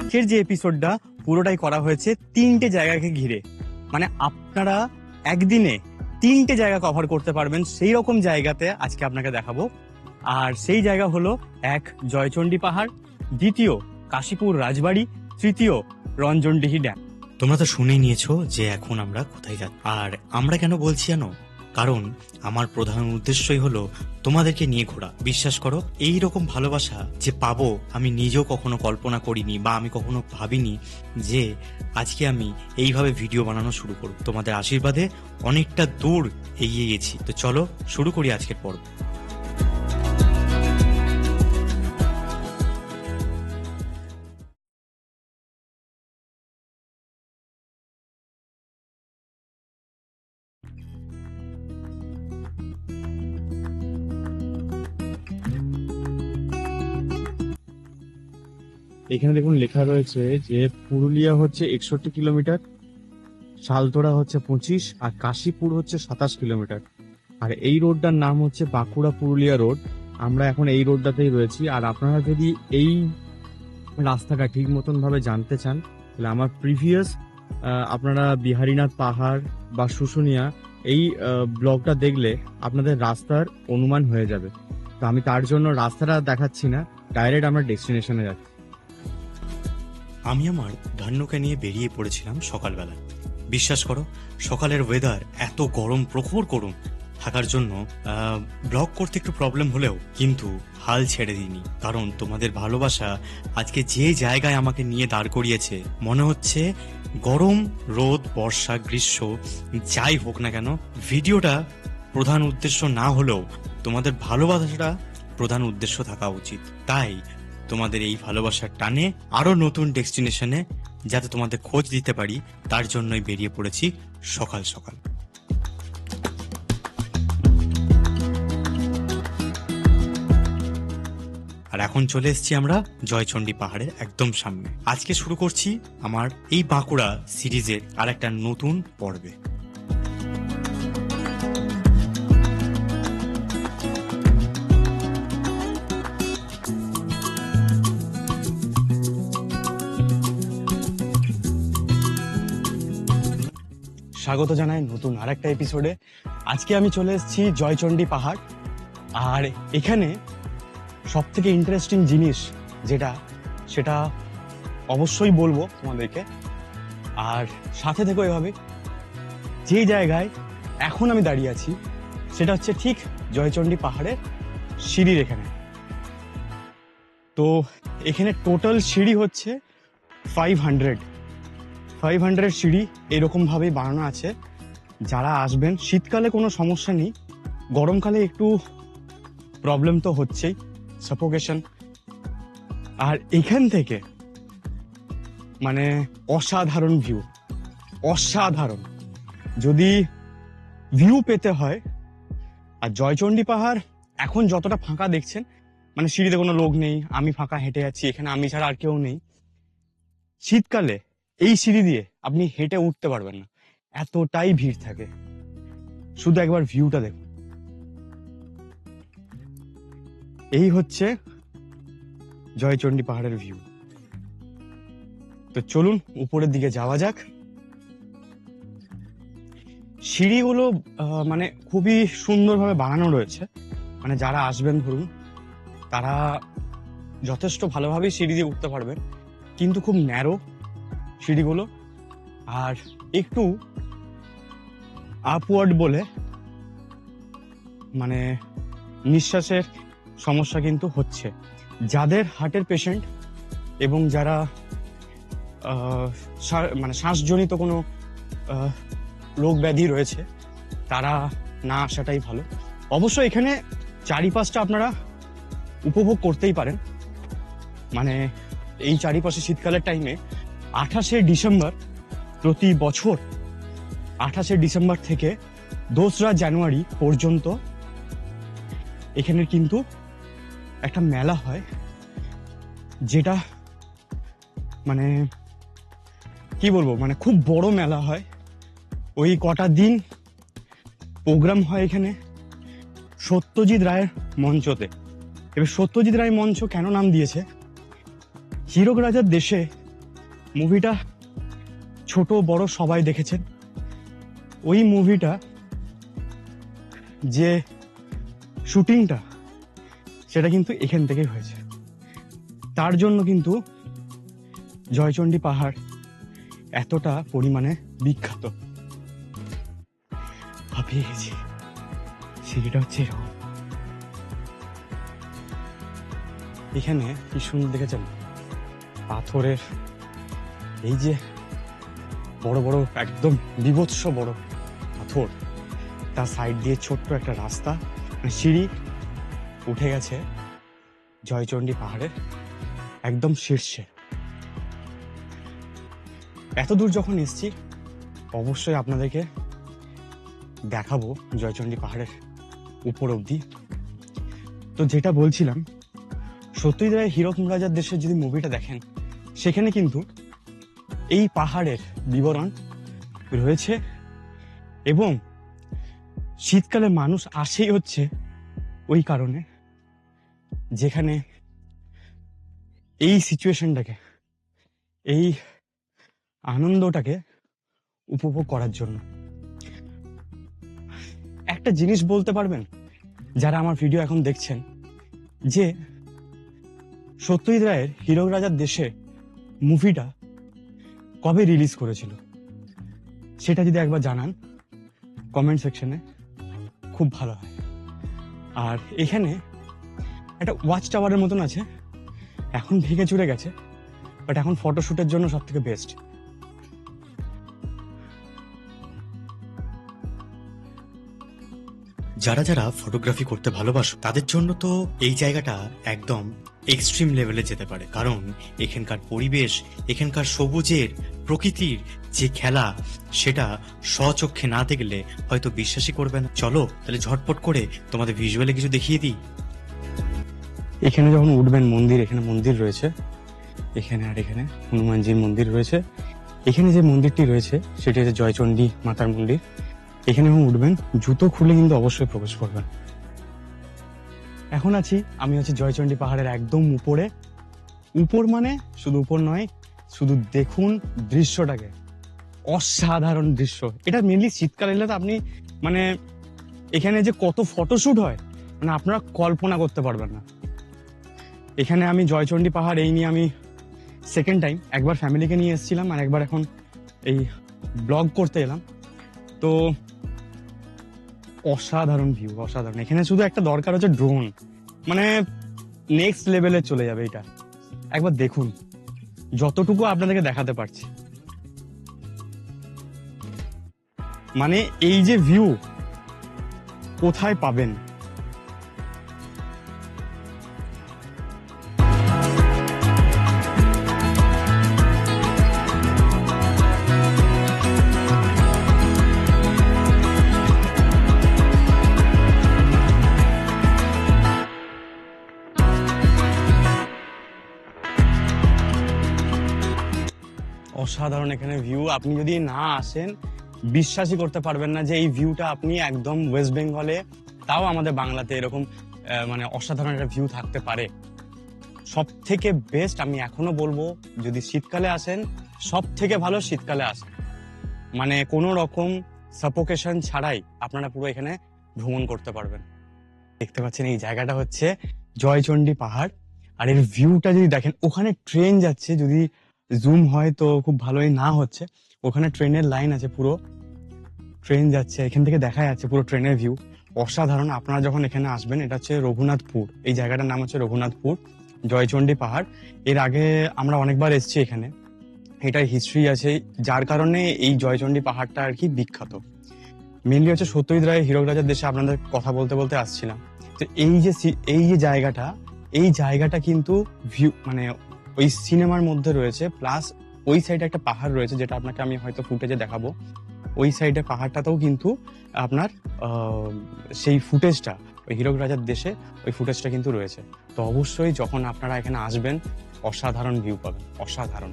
আজকের যে এপিসোডটা পুরোটাই করা হয়েছে 3টে জায়গাকে ঘিরে। মানে আপনারা একদিনে 3টে জায়গা কভার করতে পারবেন, সেই রকম জায়গাতে আজকে আপনাকে দেখাবো। আর সেই জায়গা হলো, এক জয়চণ্ডী পাহাড়, দ্বিতীয় কাশীপুর রাজবাড়ি, তৃতীয় রঞ্জনডিহি ড্যাম। তোমরা তো শুনেই নিয়েছো যে এখন আমরা কোথায় যাচ্ছি। আর আমরা কেন বলছি জানো? কারণ আমার প্রধান উদ্দেশ্যই হলো তোমাদেরকে নিয়ে ঘোরা। বিশ্বাস করো, এই রকম ভালোবাসা যে পাবো আমি নিজেও কখনো কল্পনা করিনি, বা আমি কখনো ভাবিনি যে আজকে আমি এইভাবে ভিডিও বানানো শুরু করব। তোমাদের আশীর্বাদে অনেকটা দূর এগিয়ে গেছি। তো চলো শুরু করি আজকের পর্ব। এখানে দেখুন লেখা রয়েছে যে পুরুলিয়া হচ্ছে 61 কিলোমিটার, শালতোড়া হচ্ছে 25, আর কাশীপুর হচ্ছে 27 কিলোমিটার। আর এই রোডটার নাম হচ্ছে বাঁকুড়া পুরুলিয়া রোড। আমরা এখন এই রোডটাতেই রয়েছি। আর আপনারা যদি এই রাস্তাটা ঠিক মতন ভাবে জানতে চান, তাহলে আমার প্রিভিয়াস আপনারা বিহারীনাথ পাহাড় বা শুশুনিয়া এই ব্লগটা দেখলে আপনাদের রাস্তার অনুমান হয়ে যাবে। তো আমি তার জন্য রাস্তাটা দেখাচ্ছি না, ডাইরেক্ট আমরা ডেস্টিনেশনে যাচ্ছি। আমি আমার ধন্যকে নিয়ে বেরিয়ে পড়েছিলাম সকালবেলা। বিশ্বাস করো, সকালের ওয়েদার এত গরম, প্রখর গরম থাকার জন্য ব্লগ করতে একটু প্রবলেম হলেও কিন্তু হাল ছেড়ে দিইনি। কারণ তোমাদের ভালোবাসা আজকে যে জায়গায় আমাকে নিয়ে দাঁড় করিয়েছে, মনে হচ্ছে গরম, রোদ, বর্ষা, গ্রীষ্ম যাই হোক না কেন, ভিডিওটা প্রধান উদ্দেশ্য না হলেও তোমাদের ভালোবাসাটা প্রধান উদ্দেশ্য থাকা উচিত। তাই তোমাদের এই ভালোবাসার টানে আরো নতুন ডেস্টিনেশনে যাতে তোমাদের খোঁজ দিতে পারি, তার জন্যই বেরিয়ে পড়েছি সকাল সকাল। আর এখন চলে এসেছি আমরা জয়চণ্ডী পাহাড়ের একদম সামনে। আজকে শুরু করছি আমার এই বাঁকুড়া সিরিজের আর একটা নতুন পর্বে। স্বাগত জানাই নতুন আর একটা এপিসোডে। আজকে আমি চলে এসেছি জয়চণ্ডী পাহাড়। আর এখানে সব থেকে ইন্টারেস্টিং জিনিস যেটা, সেটা অবশ্যই বলবো তোমাদেরকে। আর সাথে থেকো এভাবে। যে জায়গায় এখন আমি দাঁড়িয়ে আছি সেটা হচ্ছে ঠিক জয়চণ্ডী পাহাড়ের সিঁড়ির এখানে। তো এখানে টোটাল সিঁড়ি হচ্ছে 500 সিঁড়ি এরকম ভাবেই বানানো আছে। যারা আসবেন, শীতকালে কোনো সমস্যা নেই, গরমকালে একটু প্রবলেম তো হচ্ছেই, সাফোকেশন। আর এখান থেকে মানে অসাধারণ ভিউ, অসাধারণ। যদি ভিউ পেতে হয়, আর জয়চণ্ডী পাহাড় এখন যতটা ফাঁকা দেখছেন, মানে সিঁড়িতে কোনো লোক নেই, আমি ফাঁকা হেঁটে যাচ্ছি, এখানে আমি ছাড়া আর কেউ নেই। শীতকালে এই সিঁড়ি দিয়ে আপনি হেঁটে উঠতে পারবেন না, এতটাই ভিড় থাকে। শুধু একবার ভিউটা দেখুন। এই হচ্ছে জয়চণ্ডী পাহাড়ের ভিউ। তো চলুন উপরের দিকে যাওয়া যাক। সিঁড়িগুলো মানে খুবই সুন্দরভাবে বানানো রয়েছে। মানে যারা আসবেন ধরুন, তারা যথেষ্ট ভালোভাবেই সিঁড়ি দিয়ে উঠতে পারবেন, কিন্তু খুব ন্যারো সিঁড়িগুলো। আর একটু আপওয়ার্ড বলে মানে নিঃশ্বাসের সমস্যা কিন্তু হচ্ছে। যাদের হার্টের পেশেন্ট এবং যারা মানে শ্বাসজনিত কোনো রোগ ব্যাধি রয়েছে, তারা না আসাটাই ভালো। অবশ্য এখানে চারিপাশটা আপনারা উপভোগ করতেই পারেন। মানে এই চারিপাশে শীতকালের টাইমে 28শে ডিসেম্বর প্রতি বছর, 28শে ডিসেম্বর থেকে 2রা জানুয়ারি পর্যন্ত এখানে কিন্তু একটা মেলা হয়, যেটা মানে কি বলবো, মানে খুব বড় মেলা হয়। ওই কটা দিন প্রোগ্রাম হয় এখানে সত্যজিৎ রায়ের মঞ্চতে। এবার সত্যজিৎ রায় মঞ্চ কেন নাম দিয়েছে, হীরক রাজার দেশে মুভিটা ছোট বড় সবাই দেখেছেন। ওই মুভিটা যে শুটিংটা সেটা কিন্তু এখান থেকেই হয়েছে। তার জন্য কিন্তু জয়চণ্ডী পাহাড় এতটা পরিমাণে বিখ্যাত। হাঁপিয়ে গেছি। সিঁড়িটা হচ্ছে এরকম। এখানে কি সুন্দর দেখেছেন, পাথরের এই যে বড় বড় একদম বিভৎস বড় পাথর, তার সাইড দিয়ে ছোট্ট একটা রাস্তা, সিঁড়ি উঠে গেছে জয়চণ্ডী পাহাড়ের একদম শীর্ষে। এত দূর যখন এসছি অবশ্যই আপনাদেরকে দেখাবো জয়চণ্ডী পাহাড়ের উপর অব্দি। তো যেটা বলছিলাম, সত্যজিৎ রায়ের হীরক রাজার দেশের যদি মুভিটা দেখেন, সেখানে কিন্তু এই পাহাড়ের বিবরণ রয়েছে। এবং শীতকালে মানুষ আসেই হচ্ছে ওই কারণে, যেখানে এই সিচুয়েশনটাকে, এই আনন্দটাকে উপভোগ করার জন্য। একটা জিনিস বলতে পারবেন যারা আমার ভিডিও এখন দেখছেন, যে সত্যজিৎ রায়ের হীরক রাজার দেশে মুভিটা কবে রিলিজ করেছিল সেটা যদি একবার জানান কমেন্ট সেকশনে, খুব ভালো হয়। আর এখানে একটা ওয়াচ টাওয়ারের মতন আছে, এখন ভেঙে চুরে গেছে, বাট এখন ফটোশুটের জন্য সব থেকে বেস্ট। যারা যারা ফটোগ্রাফি করতে ভালোবাসো তাদের জন্য তো এই জায়গাটা একদম এক্সট্রিম লেভেলে যেতে পারে, কারণ এখানকার পরিবেশ, এখানকার সবুজের প্রকৃতির যে খেলা, সেটা স্বচক্ষে না দেখলে হয়তো বিশ্বাসই করবে না। চলো তাহলে ঝটপট করে তোমাদের ভিজুয়ালে কিছু দেখিয়ে দিই। এখানে যখন উঠবেন মন্দির, এখানে মন্দির রয়েছে, এখানে আর এখানে হনুমানজির মন্দির রয়েছে। এখানে যে মন্দিরটি রয়েছে সেটি হচ্ছে জয়চণ্ডী মাতার মন্দির। এখানে যখন উঠবেন জুতো খুলে কিন্তু অবশ্যই প্রবেশ করবেন। এখন আমি আছি জয়চণ্ডী পাহাড়ের একদম উপরে। উপর মানে শুধু উপর নয়, শুধু দেখুন দৃশ্যটাকে, অসাধারণ দৃশ্য। এটা মেনলি শীতকাল এলে তো আপনি মানে এখানে যে কত ফটোশুট হয় মানে আপনারা কল্পনা করতে পারবেন না। এখানে আমি জয়চণ্ডী পাহাড় এই নিয়ে আমি সেকেন্ড টাইম, একবার ফ্যামিলিকে নিয়ে এসেছিলাম আর একবার এখন এই ব্লগ করতে এলাম। তো অসাধারণ ভিউ, অসাধারণ। এখানে শুধু একটা দরকার হচ্ছে ড্রোন, মানে নেক্সট লেভেলে চলে যাবে এটা। একবার দেখুন, যতটুকু আপনাদেরকে দেখাতে পারছি, মানে এই যে ভিউ কোথায় পাবেন। অসাধারণ এখানে ভিউ। আপনি যদি না আসেন বিশ্বাসই করতে পারবেন না যে এই ভিউটা আপনি একদম ওয়েস্ট বেঙ্গলে, তাও আমাদের বাংলাতে এরকম মানে অসাধারণ একটা ভিউ থাকতে পারে। সব থেকে বেস্ট আমি এখনো বলবো, যদি শীতকালে আসেন সব থেকে ভালো শীতকালে আসেন, মানে কোনো রকম সাফোকেশন ছাড়াই আপনারা পুরো এখানে ভ্রমণ করতে পারবেন। দেখতে পাচ্ছেন এই জায়গাটা হচ্ছে জয়চণ্ডী পাহাড়। আর এর ভিউটা যদি দেখেন, ওখানে ট্রেন যাচ্ছে, যদি জুম হয় তো খুব ভালোই, না হচ্ছে ওখানে ট্রেনের লাইন আছে, পুরো ট্রেন যাচ্ছে, এখান থেকে দেখা যাচ্ছে পুরো ট্রেনের ভিউ। অসাধারণ। আপনারা যখন এখানে আসবেন, এটা হচ্ছে রঘুনাথপুর, এই জায়গাটার নাম হচ্ছে রঘুনাথপুর, জয়চণ্ডী পাহাড়। এর আগে আমরা অনেকবার এসেছি এখানে, এটার হিস্ট্রি আছে, যার কারণে এই জয়চণ্ডী পাহাড়টা আর কি বিখ্যাত। মেনলি হচ্ছে সত্যজিৎ রায়ের হীরক রাজার দেশে আপনাদের কথা বলতে বলতে আসছিলাম। তো এই যে জায়গাটা, এই জায়গাটা কিন্তু ভিউ মানে ওই সিনেমার মধ্যে রয়েছে, প্লাস ওই সাইডে একটা পাহাড় রয়েছে যেটা আপনাকে আমি হয়তো ফুটেজে দেখাবো। ওই সাইডে পাহাড়টাতেও কিন্তু আপনার সেই ফুটেজটা, ওই হীরক রাজার দেশে ওই ফুটেজটা কিন্তু রয়েছে। তো অবশ্যই যখন আপনারা এখানে আসবেন অসাধারণ ভিউ পাবেন, অসাধারণ।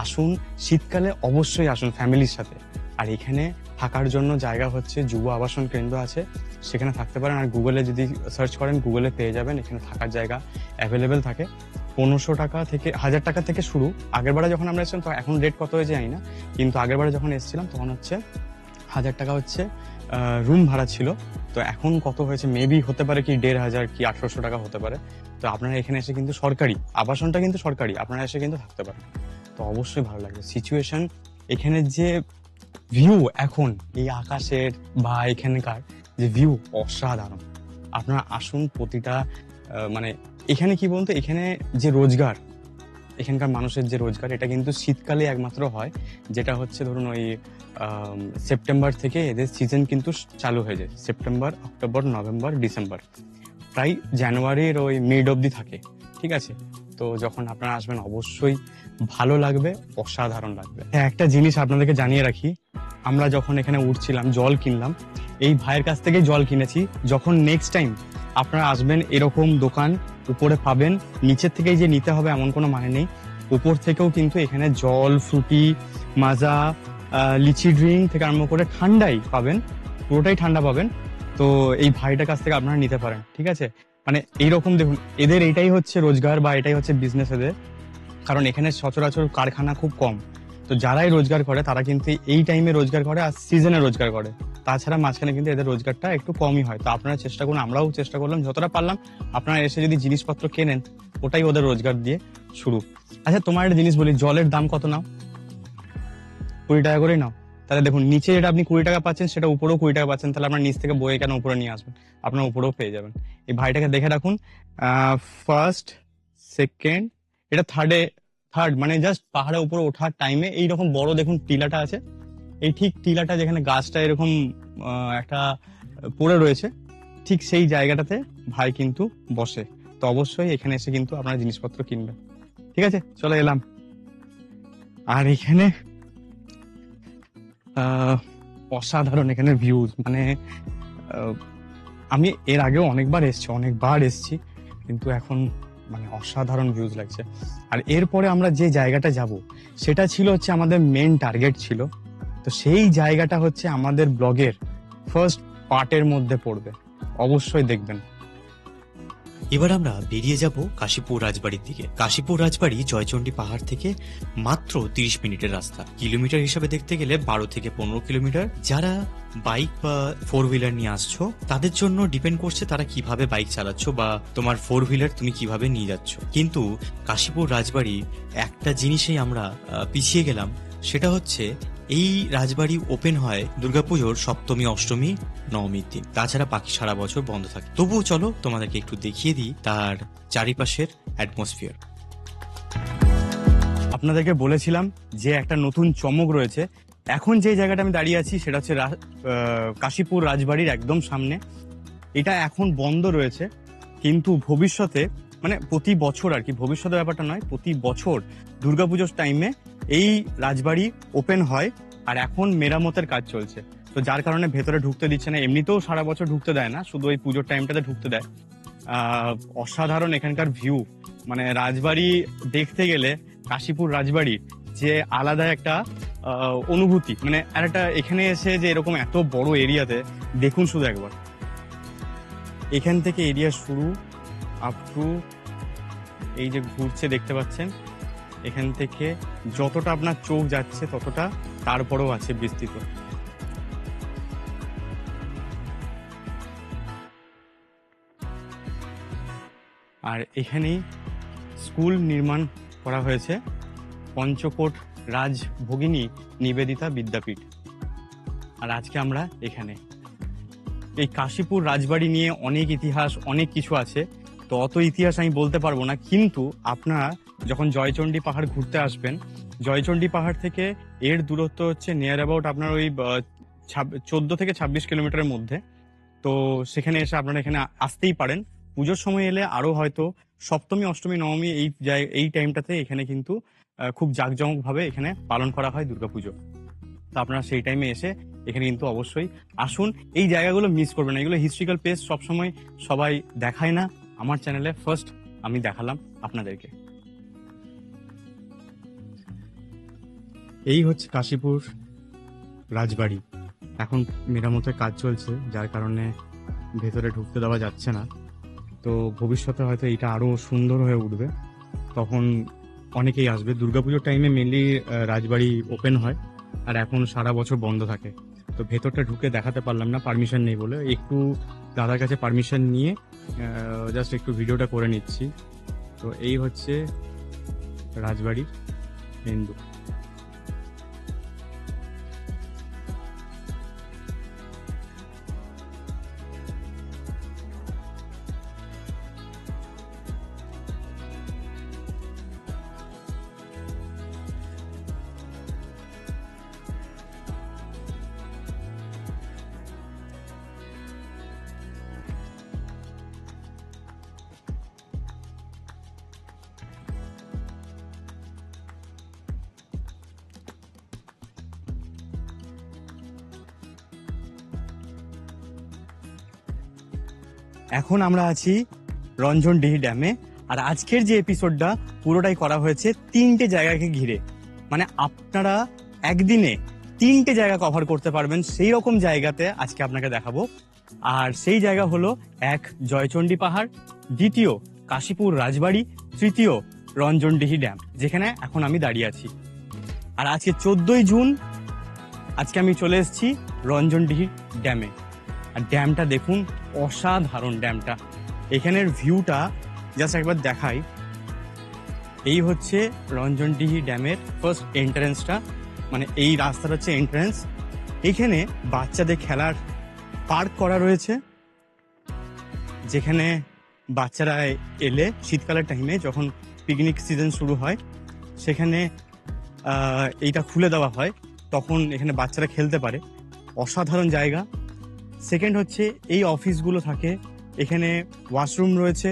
আসুন, শীতকালে অবশ্যই আসুন ফ্যামিলির সাথে। আর এখানে থাকার জন্য জায়গা হচ্ছে যুব আবাসন কেন্দ্র আছে, সেখানে থাকতে পারেন। আর গুগলে যদি সার্চ করেন গুগলে পেয়ে যাবেন, এখানে থাকার জায়গা অ্যাভেলেবেল থাকে। 1500 টাকা থেকে 1000 টাকা থেকে শুরু। আগের বারে যখন আমরা এসেছিলাম তো এখন রেট কত হয়েছে জানি না, কিন্তু আগের বারে যখন এসেছিলাম তখন হচ্ছে 1000 টাকা হচ্ছে রুম ভাড়া ছিল। তো এখন কত হয়েছে মেবি হতে পারে কি 1500 কি 1800 টাকা হতে পারে। তো আপনারা এখানে এসে কিন্তু সরকারি আবাসনটা কিন্তু সরকারি, আপনারা এসে কিন্তু থাকতে পারেন। তো অবশ্যই ভালো লাগবে সিচুয়েশন। এখানে যে ভিউ এখন এই আকাশের বা এখানকার যে ভিউ অসাধারণ। আপনারা আসুন প্রতিটা মানে এখানে কি বলতো, এখানে যে রোজগার, এখানকার মানুষের যে রোজগার এটা কিন্তু শীতকালে একমাত্র হয়, যেটা হচ্ছে ধরুন ওই সেপ্টেম্বর থেকে এদের সিজন কিন্তু চালু হয়ে যায়। সেপ্টেম্বর, অক্টোবর, নভেম্বর, ডিসেম্বর, প্রায় জানুয়ারির ওই মিড অবধি থাকে। ঠিক আছে, তো যখন আপনারা আসবেন অবশ্যই ভালো লাগবে, অসাধারণ লাগবে। হ্যাঁ, একটা জিনিস আপনাদেরকে জানিয়ে রাখি, আমরা যখন এখানে উঠছিলাম জল কিনলাম, এই ভাইয়ের কাছ থেকেই জল কিনেছি। যখন নেক্সট টাইম আপনারা আসবেন এরকম দোকান উপরে পাবেন, নিচের থেকেই যে নিতে হবে এমন কোনো মানে নেই। উপর থেকেও কিন্তু এখানে জল, ফ্রুটি, মাজা, লিচি ড্রিঙ্ক থেকে আরম্ভ করে ঠান্ডাই পাবেন, পুরোটাই ঠান্ডা পাবেন। তো এই ভাইটার কাছ থেকে আপনারা নিতে পারেন। ঠিক আছে, মানে এইরকম দেখুন, এদের এটাই হচ্ছে রোজগার বা এটাই হচ্ছে বিজনেস এদের, কারণ এখানে সচরাচর কারখানা খুব কম। তো যারাই রোজগার করে তারা কিন্তু এই টাইমে রোজগার করে আর সিজনে রোজগার করে। তাছাড়া মাঝখানে কিন্তু এদের রোজগারটা একটু কমই হয়। তো আপনারা চেষ্টা করুন, আমরাও চেষ্টা করলাম যতটা পারলাম। আপনারা এসে যদি জিনিসপত্র কেনেন, ওটাই ওদের রোজগার দিয়ে শুরু। আচ্ছা, তোমার একটা জিনিস বলি, জলের দাম কত নাও? 20 টাকা করেই নাও। তাহলে দেখুন, নিচে যেটা আপনি 20 টাকা পাচ্ছেন সেটা উপরেও 20 টাকা পাচ্ছেন। তাহলে আপনার নিচ থেকে বয়ে কেন উপরে নিয়ে আসবেন? আপনার উপরেও পেয়ে যাবেন। এই ভাইটাকে দেখে রাখুন, ফার্স্ট, সেকেন্ড, এটা থার্ড মানে জাস্ট পাহাড়ের উপরে ওঠার টাইমে এইরকম বড় দেখুন টিলাটা আছে। এই ঠিক টিলাটা যেখানে গাছটা এরকম একটা পড়ে রয়েছে, ঠিক সেই জায়গাটাতে ভাই কিন্তু বসে। তো অবশ্যই এখানে এসে কিন্তু আপনারা জিনিসপত্র কিনবেন। ঠিক আছে, চলে এলাম। আর এখানে অসাধারণ এখানে ভিউজ, মানে আমি এর আগেও অনেকবার এসেছি, কিন্তু এখন মানে অসাধারণ ভিউজ লাগছে। আর এরপরে আমরা যে জায়গাটা যাব সেটা ছিল হচ্ছে আমাদের মেন টার্গেট ছিল। তো সেই জায়গাটা হচ্ছে আমাদের ব্লগের ফার্স্ট পার্টের মধ্যে পড়বে, অবশ্যই দেখবেন। এবার আমরা বেরিয়ে যাব কাশীপুর রাজবাড়ির দিকে। কাশীপুর রাজবাড়ি জয়চণ্ডী পাহাড় থেকে মাত্র 30 মিনিটের রাস্তা। কিলোমিটার হিসাবে দেখতে গেলে 12 থেকে 15 কিলোমিটার। যারা বাইক বা 4 হুইলার নিয়ে আসছো তাদের জন্য ডিপেন্ড করছে তারা কিভাবে বাইক চালাচ্ছ বা তোমার 4 হুইলার তুমি কিভাবে নিয়ে যাচ্ছ। কিন্তু কাশীপুর রাজবাড়ি একটা জিনিসেই আমরা পিছিয়ে গেলাম, সেটা হচ্ছে এই রাজবাড়ি ওপেন হয় দুর্গাপুজোর সপ্তমী, অষ্টমী, নবমীর দিন। তাছাড়া বাকি সারা বছর বন্ধ থাকে। তবুও চলো তোমাদেরকে একটু দেখিয়ে দিই তার চারিপাশের অ্যাটমসফিয়ার। আপনাদেরকে বলেছিলাম যে একটা নতুন চমক রয়েছে। এখন যে জায়গাটা আমি দাঁড়িয়ে আছি সেটা হচ্ছে কাশীপুর রাজবাড়ির একদম সামনে। এটা এখন বন্ধ রয়েছে, কিন্তু ভবিষ্যতে মানে প্রতি বছর আর কি, ভবিষ্যতের ব্যাপারটা নয়, প্রতি বছর দুর্গাপুজোর টাইমে এই রাজবাড়ি ওপেন হয়। আর এখন মেরামতের কাজ চলছে, তো যার কারণে ভেতরে ঢুকতে দিচ্ছে না। এমনিতেও সারা বছর ঢুকতে দেয় না, শুধু ওই পুজোর টাইমটাতে ঢুকতে দেয়। অসাধারণ এখানকার ভিউ, মানে রাজবাড়ি দেখতে গেলে কাশীপুর রাজবাড়ির যে আলাদা একটা অনুভূতি, মানে আর একটা এখানে এসে যে এরকম এত বড় এরিয়াতে দেখুন শুধু একবার। এখান থেকে এরিয়া শুরু আপ টু এই যে ঘুরছে দেখতে পাচ্ছেন, এখান থেকে যতটা আপনার চোখ যাচ্ছে ততটা তারপরেও আছে বিস্তৃত। আর এখানেই স্কুল নির্মাণ করা হয়েছে, পঞ্চকোট রাজভগিনী নিবেদিতা বিদ্যাপীঠ। আর আজকে আমরা এখানে এই কাশীপুর রাজবাড়ি নিয়ে অনেক ইতিহাস, অনেক কিছু আছে। তো অত ইতিহাস আমি বলতে পারবো না, কিন্তু আপনারা যখন জয়চণ্ডী পাহাড় ঘুরতে আসবেন, জয়চণ্ডী পাহাড় থেকে এর দূরত্ব হচ্ছে নিয়ার অ্যাবাউট আপনার ওই 14 থেকে 26 কিলোমিটারের মধ্যে। তো সেখানে এসে আপনারা এখানে আসতেই পারেন। পুজোর সময় এলে আরো হয়তো সপ্তমী, অষ্টমী, নবমী এই টাইমটাতে এখানে কিন্তু খুব জাঁকজমক ভাবে এখানে পালন করা হয় দুর্গাপুজো। তো আপনারা সেই টাইমে এসে এখানে কিন্তু অবশ্যই আসুন। এই জায়গাগুলো মিস করবেন না, এগুলো হিস্ট্রিক্যাল প্লেস সবসময় সবাই দেখায় না। আমার চ্যানেলে ফার্স্ট আমি দেখালাম আপনাদেরকে। এই হচ্ছে কাশীপুর রাজবাড়ি। এখন মেরামতের কাজ চলছে, যার কারণে ভেতরে ঢুকতে দেওয়া যাচ্ছে না। তো ভবিষ্যতে হয়তো এটা আরো সুন্দর হয়ে উঠবে। তখন অনেকেই আসবে। দুর্গাপুজোর টাইমে মেনলি রাজবাড়ি ওপেন হয়, আর এখন সারা বছর বন্ধ থাকে। তো ভেতরটা ঢুকে দেখাতে পারলাম না, পারমিশন নেই বলে। একটু দাদার কাছে পারমিশন নিয়ে জাস্ট একটু ভিডিওটা করে নিচ্ছি। তো এই হচ্ছে রাজবাড়ির মেন দুয়ার। এখন আমরা আছি রঞ্জনডিহি ড্যামে, আর আজকের যে এপিসোডটা পুরোটাই করা হয়েছে 3টে জায়গাকে ঘিরে। মানে আপনারা একদিনে 3টে জায়গা কভার করতে পারবেন, সেই রকম জায়গাতে আজকে আপনাকে দেখাবো। আর সেই জায়গা হলো, এক জয়চণ্ডী পাহাড়, দ্বিতীয় কাশীপুর রাজবাড়ি, তৃতীয় রঞ্জনডিহি ড্যাম, যেখানে এখন আমি দাঁড়িয়ে আছি। আর আজকে 14ই জুন, আজকে আমি চলে এসেছি রঞ্জনডিহি ড্যামে। আর ড্যামটা দেখুন, অসাধারণ ড্যামটা। এখানের ভিউটা জাস্ট একবার দেখাই। এই হচ্ছে রঞ্জনডিহি ড্যামের ফার্স্ট এন্ট্রান্সটা, মানে এই রাস্তাটা হচ্ছে এন্ট্রান্স। এখানে বাচ্চাদের খেলার পার্ক করা রয়েছে, যেখানে বাচ্চারা এলে শীতকালের টাইমে যখন পিকনিক সিজন শুরু হয়, সেখানে এইটা খুলে দেওয়া হয়, তখন এখানে বাচ্চারা খেলতে পারে। অসাধারণ জায়গা। সেকেন্ড হচ্ছে, এই অফিসগুলো থাকে, এখানে ওয়াশরুম রয়েছে,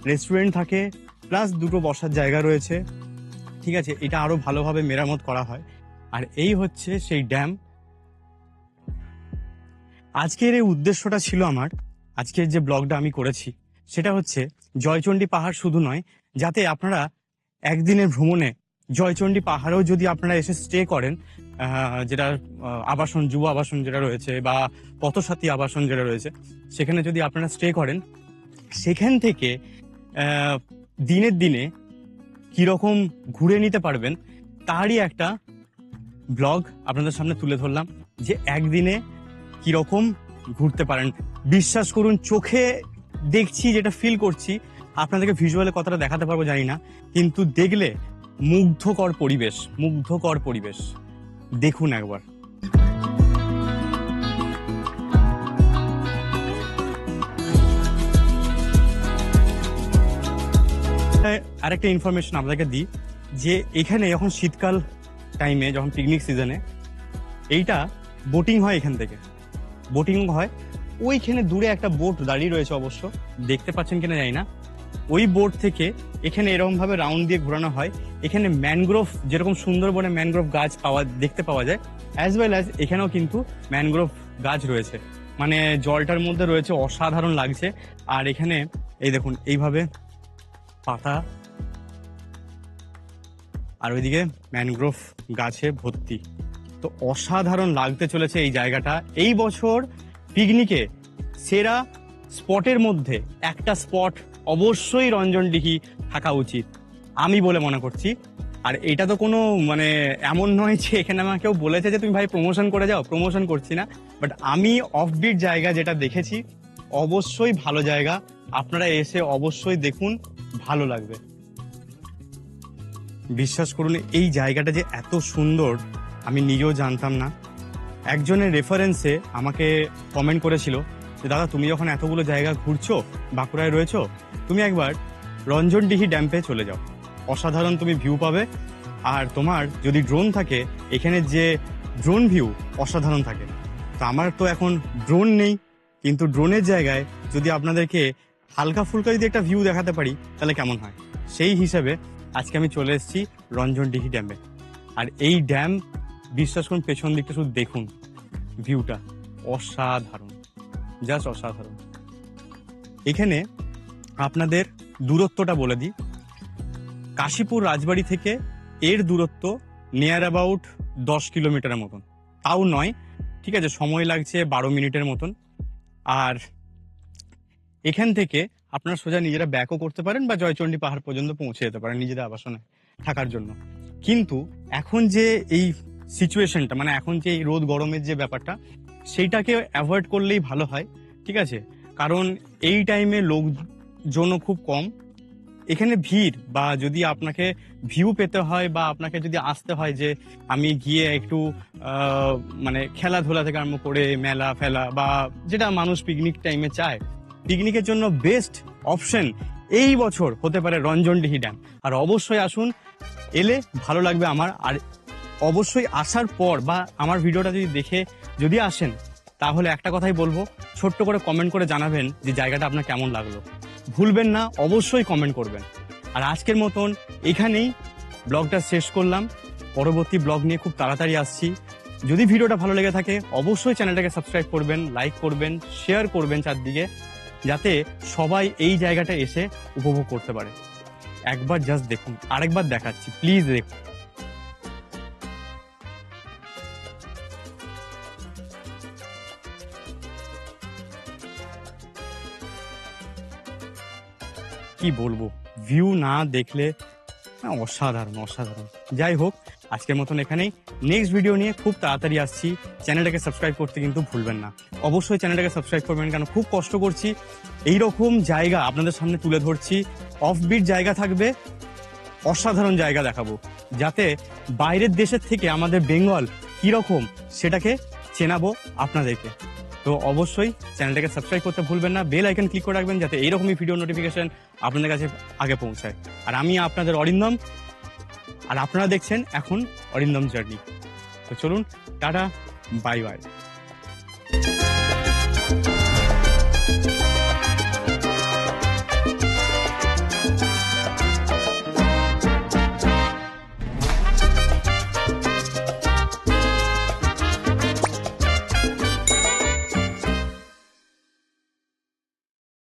রেস্টুরেন্ট থাকে, প্লাস দুটো বসার জায়গা রয়েছে। ঠিক আছে, এটা আরো ভালোভাবে মেরামত করা হয়। আর এই হচ্ছে সেই ড্যাম। আজকের এই উদ্দেশ্যটা ছিল আমার, আজকের যে ব্লগটা আমি করেছি সেটা হচ্ছে জয়চণ্ডী পাহাড় শুধু নয়, যাতে আপনারা একদিনের ভ্রমণে জয়চণ্ডী পাহাড়েও যদি আপনারা এসে স্টে করেন, যেটা আবাসন, যুব আবাসন যেটা রয়েছে, বা পথসাথী আবাসন যেটা রয়েছে, সেখানে যদি আপনারা স্টে করেন, সেখান থেকে দিনের দিনে কিরকম ঘুরে নিতে পারবেন তারই একটা ব্লগ আপনাদের সামনে তুলে ধরলাম, যে একদিনে কিরকম ঘুরতে পারেন। বিশ্বাস করুন, চোখে দেখছি, যেটা ফিল করছি, আপনাদেরকে ভিজুয়ালে কতটা দেখাতে পারবো জানি না, কিন্তু দেখলে মুগ্ধকর পরিবেশ, মুগ্ধকর পরিবেশ। দেখুন একবার। আরেকটা ইনফরমেশন আপনাদেরকে দিই, যে এখানে যখন শীতকাল টাইমে, যখন পিকনিক সিজনে, এইটা বোটিং হয়, এখান থেকে বোটিং হয়। ওইখানে দূরে একটা বোট দাঁড়িয়ে রয়েছে, অবশ্য দেখতে পাচ্ছেন কিনা জানি না। ওই বোট থেকে এখানে এরকম ভাবে রাউন্ড দিয়ে ঘোরানো হয়। এখানে ম্যানগ্রোভ, যেরকম সুন্দরবনে ম্যানগ্রোভ গাছ দেখতে পাওয়া যায়, অ্যাজ ওয়েল অ্যাজ এখানেও কিন্তু ম্যানগ্রোভ গাছ রয়েছে। মানে জলটার মধ্যে রয়েছে, অসাধারণ লাগছে। আর এখানে এই দেখুন, এইভাবে পাতা, আর ওইদিকে ম্যানগ্রোভ গাছে ভর্তি। তো অসাধারণ লাগতে চলেছে এই জায়গাটা। এই বছর পিকনিকে সেরা স্পটের মধ্যে একটা স্পট অবশ্যই রঞ্জনডিহি থাকা উচিত, আমি বলে মনে করছি। আর এটা তো কোনো মানে এমন নয় যে এখানে আমাকে কেউ বলেছে যে তুমি ভাই প্রমোশন করে যাও, প্রমোশন করছি না, বাট আমি অফবিট জায়গা যেটা দেখেছি, অবশ্যই ভালো জায়গা। আপনারা এসে অবশ্যই দেখুন, ভালো লাগবে। বিশ্বাস করুন, এই জায়গাটা যে এত সুন্দর আমি নিজেও জানতাম না। একজনের রেফারেন্সে আমাকে কমেন্ট করেছিল যে দাদা, তুমি যখন এতগুলো জায়গা ঘুরছো, বাঁকুড়ায় রয়েছো, তুমি একবার রঞ্জনডিহি ড্যাম্পে চলে যাও, অসাধারণ তুমি ভিউ পাবে। আর তোমার যদি ড্রোন থাকে, এখানে যে ড্রোন ভিউ অসাধারণ থাকে। তো আমার তো এখন ড্রোন নেই, কিন্তু ড্রোনের জায়গায় যদি আপনাদেরকে হালকা ফুলকা যদি একটা ভিউ দেখাতে পারি, তাহলে কেমন হয়। সেই হিসেবে আজকে আমি চলে এসেছি রঞ্জনডিহি ড্যামে। আর এই ড্যাম, বিশ্বাস করুন, পেছন দিকটা শুধু দেখুন, ভিউটা অসাধারণ, জাস্ট অসাধারণ। এখানে আপনাদের দূরত্বটা বলে দিই, কাশীপুর রাজবাড়ি থেকে এর দূরত্ব নিয়ার অ্যাবাউট 10 কিলোমিটারের মতন, তাও নয়, ঠিক আছে, সময় লাগছে 12 মিনিটের মতন। আর এখান থেকে আপনারা সোজা নিজেরা ব্যাকও করতে পারেন বা জয়চণ্ডী পাহাড় পর্যন্ত পৌঁছে যেতে পারেন নিজেদের আবাসনে থাকার জন্য। কিন্তু এখন যে এই সিচুয়েশনটা, মানে এখন যে এই রোদ গরমের যে ব্যাপারটা, সেইটাকে অ্যাভয়েড করলেই ভালো হয়, ঠিক আছে? কারণ এই টাইমে লোকজনও খুব কম, এখানে ভিড় বা যদি আপনাকে ভিউ পেতে হয় বা আপনাকে যদি আসতে হয় যে আমি গিয়ে একটু মানে খেলাধুলা থেকে আরম্ভ করে মেলা ফেলা বা যেটা মানুষ পিকনিক টাইমে চায়, পিকনিকের জন্য বেস্ট অপশন এই বছর হতে পারে রঞ্জনডিহি ড্যাম। আর অবশ্যই আসুন, এলে ভালো লাগবে আমার। আর অবশ্যই আসার পর বা আমার ভিডিওটা যদি দেখে যদি আসেন, তাহলে একটা কথাই বলবো, ছোট্ট করে কমেন্ট করে জানাবেন যে জায়গাটা আপনার কেমন লাগলো। ভুলবেন না, অবশ্যই কমেন্ট করবেন। আর আজকের মতন এখানেই ব্লগটা শেষ করলাম। পরবর্তী ব্লগ নিয়ে খুব তাড়াতাড়ি আসছি। যদি ভিডিওটা ভালো লেগে থাকে অবশ্যই চ্যানেলটাকে সাবস্ক্রাইব করবেন, লাইক করবেন, শেয়ার করবেন চারদিকে, যাতে সবাই এই জায়গাটা এসে উপভোগ করতে পারে। একবার জাস্ট দেখুন, আরেকবার দেখাচ্ছি, প্লিজ দেখুন। কি বলবো, ভিউ না দেখলে অসাধারণ অসাধারণ। যাই হোক, আজকের মতন এখানেই, নেক্সট ভিডিও নিয়ে খুব তাড়াতাড়ি আসছি। চ্যানেলটাকে সাবস্ক্রাইব করতে কিন্তু ভুলবেন না, অবশ্যই চ্যানেলটাকে সাবস্ক্রাইব করবেন, কারণ খুব কষ্ট করছি, এইরকম জায়গা আপনাদের সামনে তুলে ধরছি। অফবিট জায়গা থাকবে, অসাধারণ জায়গা দেখাবো, যাতে বাইরের দেশের থেকে আমাদের বেঙ্গল কিরকম সেটাকে চেনাবো আপনাদেরকে। তো অবশ্যই চ্যানেলটাকে সাবস্ক্রাইব করতে ভুলবেন না, বেল আইকন ক্লিক করে রাখবেন, যাতে এইরকমই ভিডিও নোটিফিকেশন আপনাদের কাছে আগে পৌঁছায়। আর আমি আপনাদের অরিন্দম, আর আপনারা দেখছেন এখন অরিন্দম জার্নি। তো চলুন, টাটা, বাই বাই।